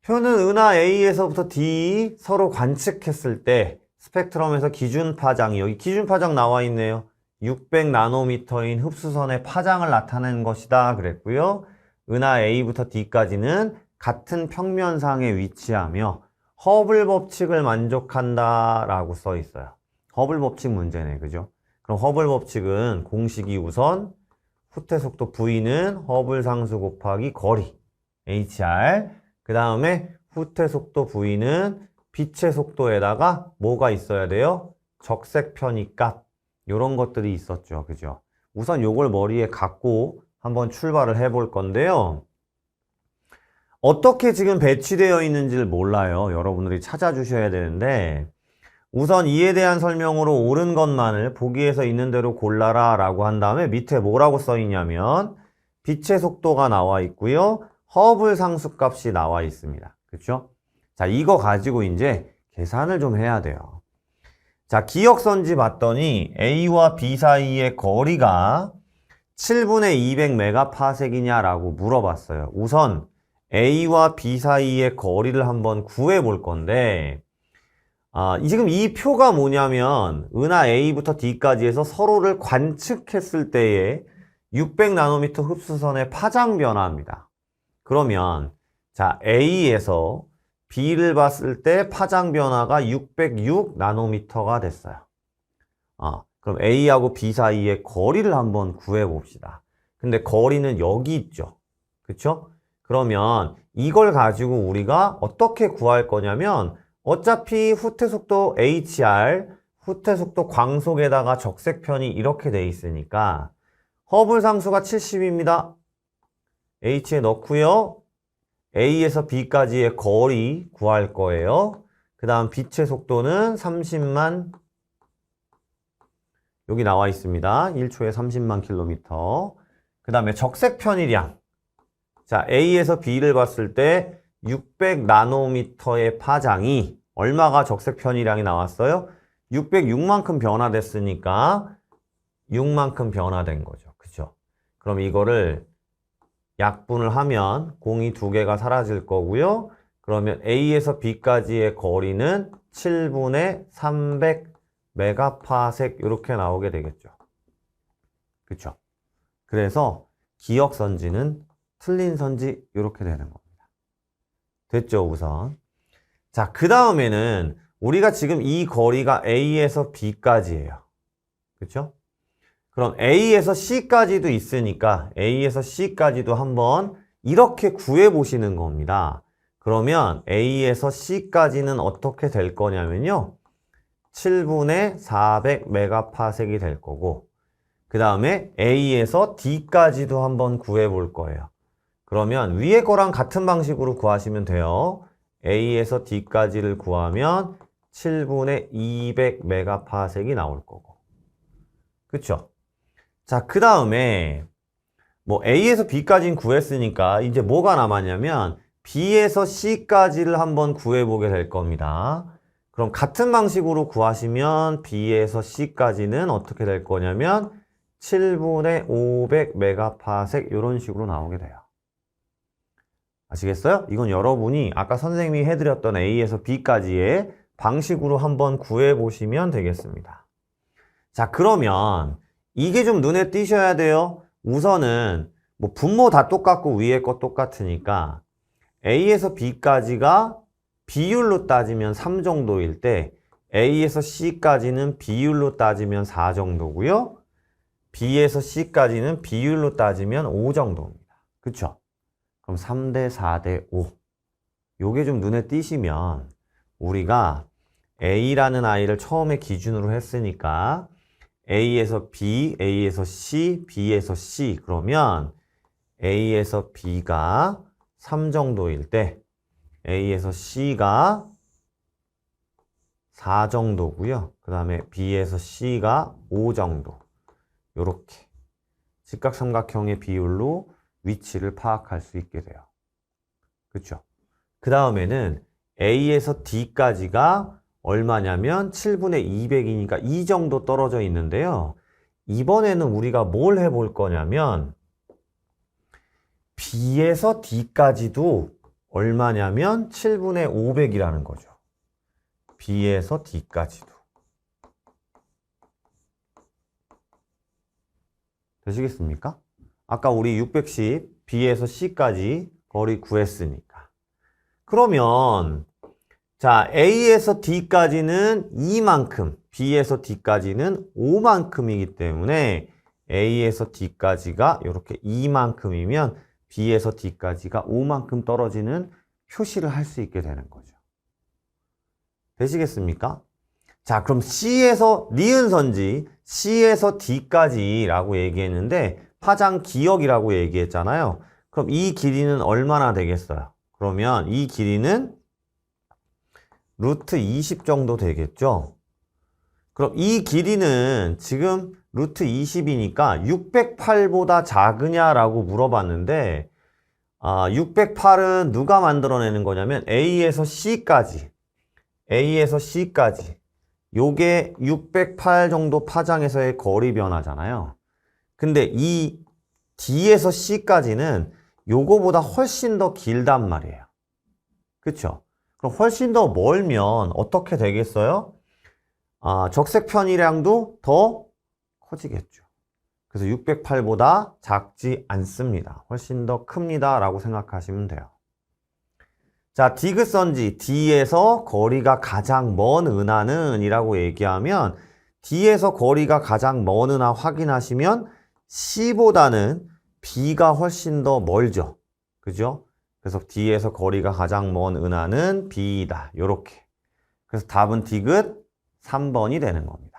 표는 은하 A에서부터 D 서로 관측했을 때 스펙트럼에서 기준 파장이 여기 기준 파장 나와 있네요. 600나노미터인 흡수선의 파장을 나타낸 것이다 그랬고요. 은하 A부터 D까지는 같은 평면상에 위치하며 허블 법칙을 만족한다 라고 써 있어요. 허블 법칙 문제네, 그죠? 그럼 허블 법칙은 공식이 우선 후퇴 속도 V는 허블 상수 곱하기 거리 HR, 그 다음에 후퇴 속도 V는 빛의 속도에다가 뭐가 있어야 돼요? 적색 편의 값, 이런 것들이 있었죠, 그죠? 우선 요걸 머리에 갖고 한번 출발을 해볼 건데요. 어떻게 지금 배치되어 있는지를 몰라요. 여러분들이 찾아주셔야 되는데, 우선 이에 대한 설명으로 옳은 것만을 보기에서 있는 대로 골라라 라고 한 다음에 밑에 뭐라고 써 있냐면 빛의 속도가 나와 있고요. 허블 상수값이 나와 있습니다. 그렇죠? 자, 이거 가지고 이제 계산을 좀 해야 돼요. 자, 기억선지 봤더니 A와 B 사이의 거리가 7분의 200메가파섹이냐라고 물어봤어요. 우선 A와 B 사이의 거리를 한번 구해 볼 건데, 지금 이 표가 뭐냐면 은하 A부터 D까지 해서 서로를 관측했을 때의 600나노미터 흡수선의 파장 변화입니다. 그러면 자, A에서 B를 봤을 때 파장 변화가 606나노미터가 됐어요. 그럼 A하고 B 사이의 거리를 한번 구해 봅시다. 근데 거리는 여기 있죠. 그쵸? 그러면 이걸 가지고 우리가 어떻게 구할 거냐면 어차피 후퇴속도 HR, 후퇴속도 광속에다가 적색편이 이렇게 돼 있으니까 허블 상수가 70입니다. H에 넣고요. A에서 B까지의 거리 구할 거예요. 그 다음 빛의 속도는 30만, 여기 나와 있습니다. 1초에 30만 킬로미터. 그 다음에 적색 편의량. 자, A에서 B를 봤을 때 600나노미터의 파장이 얼마가 적색 편의량이 나왔어요? 606만큼 변화됐으니까 6만큼 변화된 거죠. 그죠? 그럼 이거를 약분을 하면 공이 두 개가 사라질 거고요. 그러면 A에서 B까지의 거리는 7분의 300메가파섹 이렇게 나오게 되겠죠. 그쵸? 그래서 기억선지는 틀린 선지 이렇게 되는 겁니다. 됐죠, 우선. 자, 그 다음에는 우리가 지금 이 거리가 A에서 B까지예요. 그쵸? 그럼 A에서 C까지도 있으니까 A에서 C까지도 한번 이렇게 구해보시는 겁니다. 그러면 A에서 C까지는 어떻게 될 거냐면요. 7분의 400메가파섹이 될 거고, 그 다음에 A에서 D까지도 한번 구해볼 거예요. 그러면 위에 거랑 같은 방식으로 구하시면 돼요. A에서 D까지를 구하면 7분의 200메가파섹이 나올 거고. 그쵸? 자, 그 다음에 뭐 A에서 B까지는 구했으니까 이제 뭐가 남았냐면 B에서 C까지를 한번 구해보게 될 겁니다. 그럼 같은 방식으로 구하시면 B에서 C까지는 어떻게 될 거냐면 7분의 500메가파섹 이런 식으로 나오게 돼요. 아시겠어요? 이건 여러분이 아까 선생님이 해드렸던 A에서 B까지의 방식으로 한번 구해보시면 되겠습니다. 자, 그러면 이게 좀 눈에 띄셔야 돼요. 우선은 뭐 분모 다 똑같고 위에 거 똑같으니까 A에서 B까지가 비율로 따지면 3 정도일 때 A에서 C까지는 비율로 따지면 4 정도고요. B에서 C까지는 비율로 따지면 5 정도입니다. 그쵸? 그럼 3대 4대 5. 요게 좀 눈에 띄시면 우리가 A라는 아이를 처음에 기준으로 했으니까 A에서 B, A에서 C, B에서 C 그러면 A에서 B가 3 정도일 때 A에서 C가 4 정도고요. 그 다음에 B에서 C가 5 정도. 요렇게 직각삼각형의 비율로 위치를 파악할 수 있게 돼요. 그쵸? 그 다음에는 A에서 D까지가 얼마냐면 7분의 200이니까 이 정도 떨어져 있는데요. 이번에는 우리가 뭘 해볼 거냐면 B에서 D까지도 얼마냐면 7분의 500이라는 거죠. B에서 D까지도. 되시겠습니까? 아까 우리 610 B에서 C까지 거리 구했으니까. 그러면 자, A에서 D까지는 2만큼, B에서 D까지는 5만큼이기 때문에 A에서 D까지가 이렇게 2만큼이면 B에서 D까지가 5만큼 떨어지는 표시를 할 수 있게 되는 거죠. 되시겠습니까? 자, 그럼 C에서 니은선지 C에서 D까지라고 얘기했는데 파장 기역이라고 얘기했잖아요. 그럼 이 길이는 얼마나 되겠어요? 그러면 이 길이는 루트 20 정도 되겠죠? 그럼 이 길이는 지금 루트 20이니까 608보다 작으냐라고 물어봤는데 608은 누가 만들어내는 거냐면 A에서 C까지 요게 608 정도 파장에서의 거리 변화잖아요. 근데 이 D에서 C까지는 요거보다 훨씬 더 길단 말이에요. 그쵸? 그럼 훨씬 더 멀면 어떻게 되겠어요? 적색 편이량도 더 커지겠죠. 그래서 608보다 작지 않습니다. 훨씬 더 큽니다. 라고 생각하시면 돼요. 자, 디귿선지 D에서 거리가 가장 먼 은하는 이라고 얘기하면 D에서 거리가 가장 먼 은하 확인하시면 C보다는 B가 훨씬 더 멀죠. 그죠? 그래서 D에서 거리가 가장 먼 은하는 B이다. 요렇게. 그래서 답은 디귿 3번이 되는 겁니다.